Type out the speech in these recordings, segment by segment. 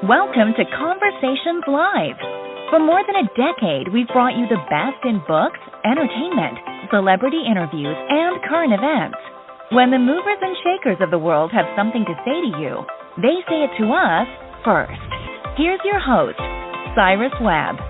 Welcome to Conversations Live. For more than a decade, we've brought you the best in books, entertainment, celebrity interviews, and current events. When the movers and shakers of the world have something to say to you, they say it to us first. Here's your host, Cyrus Webb.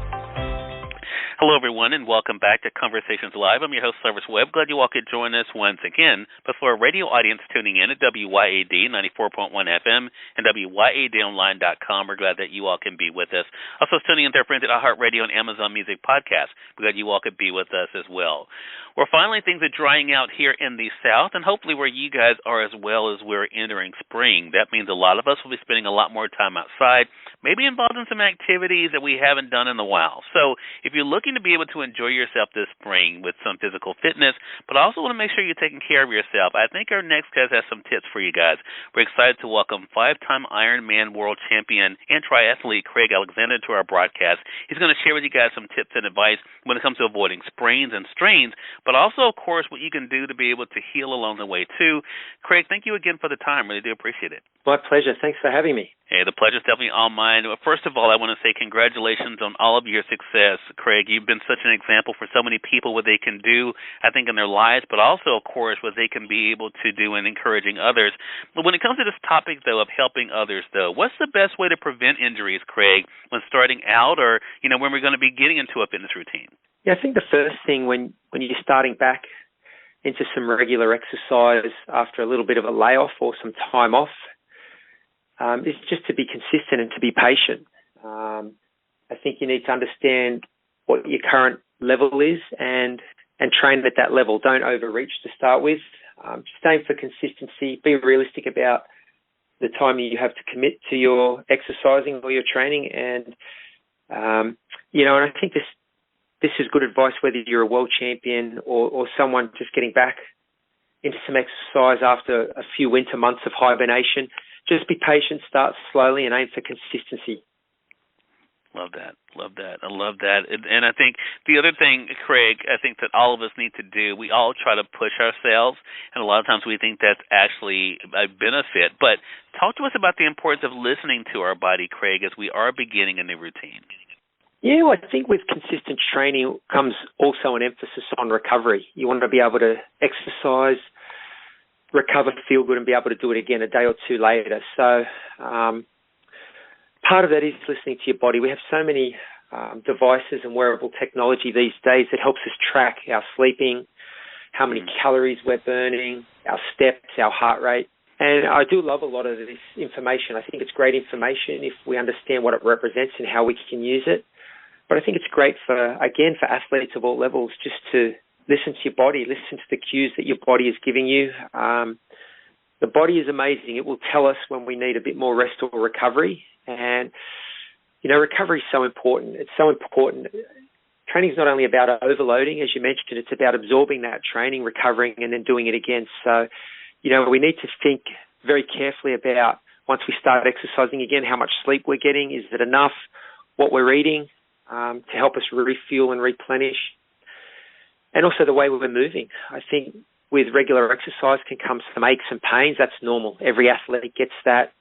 Hello, everyone, and welcome back to Conversations Live. I'm your host, Cyrus Webb. Glad you all could join us once again. But for our radio audience tuning in at WYAD 94.1 FM and WYADonline.com, we're glad that you all can be with us. Also tuning in to our friends at iHeartRadio and Amazon Music Podcast. We're glad you all could be with us as well. Well, finally, things are drying out here in the South, and hopefully where you guys are as well as we're entering spring. That means a lot of us will be spending a lot more time outside, maybe involved in some activities that we haven't done in a while. So if you're looking to be able to enjoy yourself this spring with some physical fitness, but also want to make sure you're taking care of yourself, I think our next guest has some tips for you guys. We're excited to welcome five-time IronMan world champion and triathlete Craig Alexander to our broadcast. He's going to share with you guys some tips and advice when it comes to avoiding sprains and strains, but also, of course, what you can do to be able to heal along the way, too. Craig, thank you again for the time. Really do appreciate it. My pleasure. Thanks for having me. Hey, the pleasure's definitely all mine. First of all, I want to say congratulations on all of your success, Craig. You've been such an example for so many people what they can do, I think, in their lives, but also, of course, what they can be able to do in encouraging others. But when it comes to this topic, though, of helping others, though, what's the best way to prevent injuries, Craig, when starting out or, when we're going to be getting into a fitness routine? Yeah, I think the first thing when you're starting back into some regular exercise after a little bit of a layoff or some time off is just to be consistent and to be patient. I think you need to understand what your current level is and train at that level. Don't overreach to start with. Just aim for consistency. Be realistic about the time you have to commit to your exercising or your training. And I think this is good advice whether you're a world champion or someone just getting back into some exercise after a few winter months of hibernation. Just be patient, start slowly, and aim for consistency. Love that. I love that. And I think the other thing, Craig, I think that all of us need to do, we all try to push ourselves, and a lot of times we think that's actually a benefit. But talk to us about the importance of listening to our body, Craig, as we are beginning a new routine. Yeah, well, I think with consistent training comes also an emphasis on recovery. You want to be able to exercise, recover, feel good, and be able to do it again a day or two later. So part of that is listening to your body. We have so many devices and wearable technology these days that helps us track our sleeping, how many calories we're burning, our steps, our heart rate. And I do love a lot of this information. I think it's great information if we understand what it represents and how we can use it. But I think it's great for athletes of all levels just to listen to your body, listen to the cues that your body is giving you. The body is amazing. It will tell us when we need a bit more rest or recovery. And, recovery is so important. It's so important. Training is not only about overloading, as you mentioned, it's about absorbing that training, recovering, and then doing it again. So, we need to think very carefully about, once we start exercising again, how much sleep we're getting. Is it enough? What we're eating to help us refuel and replenish. And also the way we're moving. I think with regular exercise can come some aches and pains. That's normal. Every athlete gets that.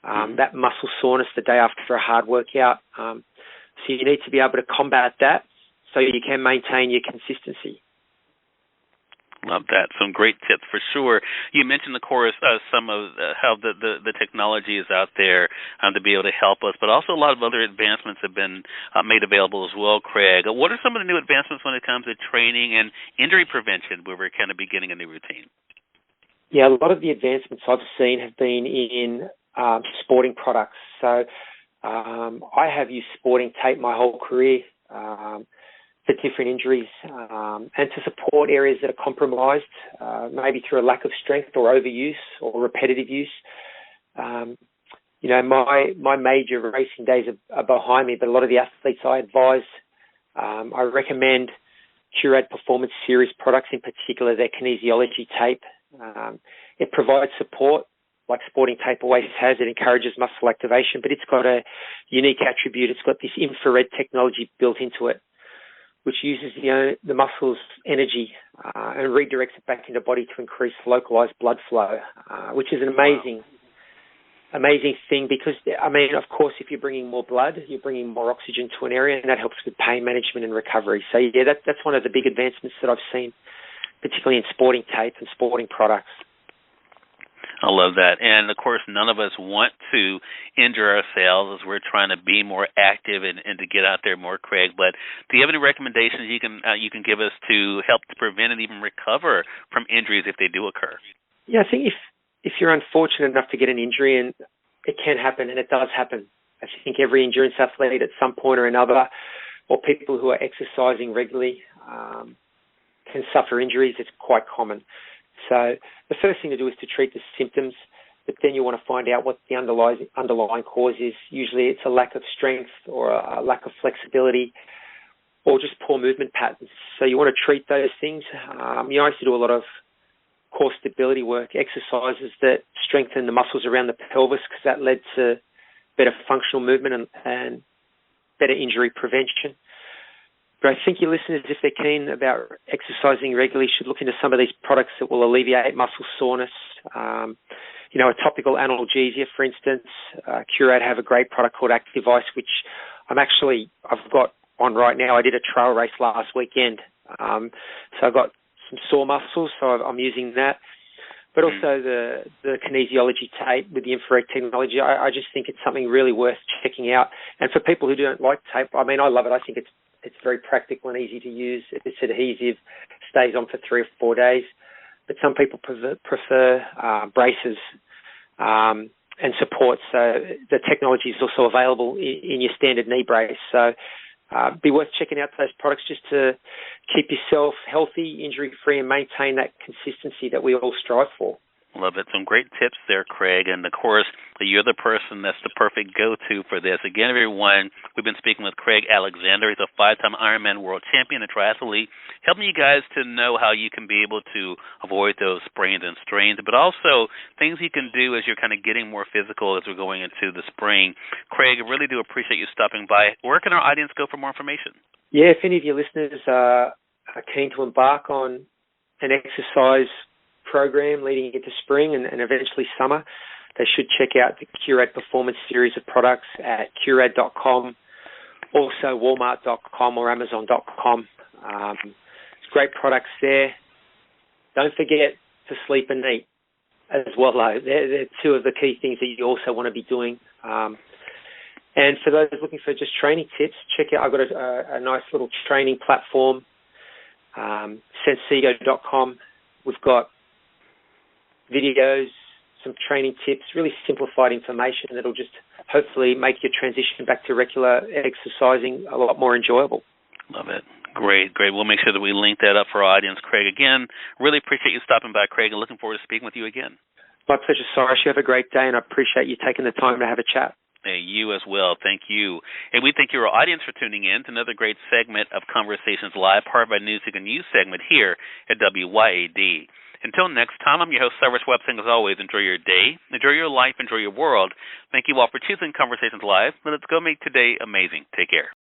That muscle soreness the day after a hard workout. So you need to be able to combat that so you can maintain your consistency. Love that. Some great tips for sure. You mentioned, of course, some of how the technology is out there to be able to help us, but also a lot of other advancements have been made available as well, Craig. What are some of the new advancements when it comes to training and injury prevention where we're kind of beginning a new routine? Yeah, a lot of the advancements I've seen have been in sporting products. So I have used sporting tape my whole career for different injuries and to support areas that are compromised, maybe through a lack of strength or overuse or repetitive use. My major racing days are behind me, but a lot of the athletes I advise, I recommend Curate Performance Series products, in particular their kinesiology tape. It provides support like sporting tape always has. It encourages muscle activation, but it's got a unique attribute. It's got this infrared technology built into it, which uses the muscle's energy and redirects it back into the body to increase localized blood flow, which is an amazing amazing thing because, I mean, of course, if you're bringing more blood, you're bringing more oxygen to an area, and that helps with pain management and recovery. So, yeah, that's one of the big advancements that I've seen, particularly in sporting tape and sporting products. I love that. And, of course, none of us want to injure ourselves as we're trying to be more active and to get out there more, Craig. But do you have any recommendations you can give us to help to prevent and even recover from injuries if they do occur? Yeah, I think if you're unfortunate enough to get an injury, and it can happen, and it does happen, I think every endurance athlete at some point or another, or people who are exercising regularly can suffer injuries. It's quite common. So the first thing to do is to treat the symptoms, but then you want to find out what the underlying cause is. Usually it's a lack of strength or a lack of flexibility or just poor movement patterns. So you want to treat those things. I used to do a lot of core stability work, exercises that strengthen the muscles around the pelvis because that led to better functional movement and better injury prevention. But I think your listeners, if they're keen about exercising regularly, should look into some of these products that will alleviate muscle soreness. A topical analgesia, for instance. Curate have a great product called Active Ice, which I've got on right now. I did a trail race last weekend. So I've got some sore muscles, so I'm using that. But also the kinesiology tape with the infrared technology. I just think it's something really worth checking out. And for people who don't like tape, I mean, I love it. I think it's very practical and easy to use. It's adhesive, stays on for 3 or 4 days. But some people prefer braces and support. So the technology is also available in your standard knee brace. So be worth checking out those products just to keep yourself healthy, injury-free, and maintain that consistency that we all strive for. Love it. Some great tips there, Craig. And, of course, you're the person that's the perfect go-to for this. Again, everyone, we've been speaking with Craig Alexander. He's a 5-time Ironman world champion and triathlete, helping you guys to know how you can be able to avoid those sprains and strains, but also things you can do as you're kind of getting more physical as we're going into the spring. Craig, I really do appreciate you stopping by. Where can our audience go for more information? Yeah, if any of your listeners are keen to embark on an exercise program leading into spring and eventually summer, they should check out the Curate Performance series of products at curate.com, also walmart.com or amazon.com. It's great products there. Don't forget to sleep and eat as well, though. They're two of the key things that you also want to be doing. And for those looking for just training tips, check out, I've got a nice little training platform, sensego.com. We've got videos, some training tips, really simplified information that'll just hopefully make your transition back to regular exercising a lot more enjoyable. Love it. Great. We'll make sure that we link that up for our audience. Craig, again, really appreciate you stopping by, Craig, and looking forward to speaking with you again. My pleasure, Cyrus. You have a great day, and I appreciate you taking the time to have a chat. Hey, you as well. Thank you. And we thank your audience for tuning in to another great segment of Conversations Live, powered by News and News segment here at WYAD. Until next time, I'm your host, Cyrus Webb, saying as always, enjoy your day, enjoy your life, enjoy your world. Thank you all for choosing Conversations Live. Let's go make today amazing. Take care.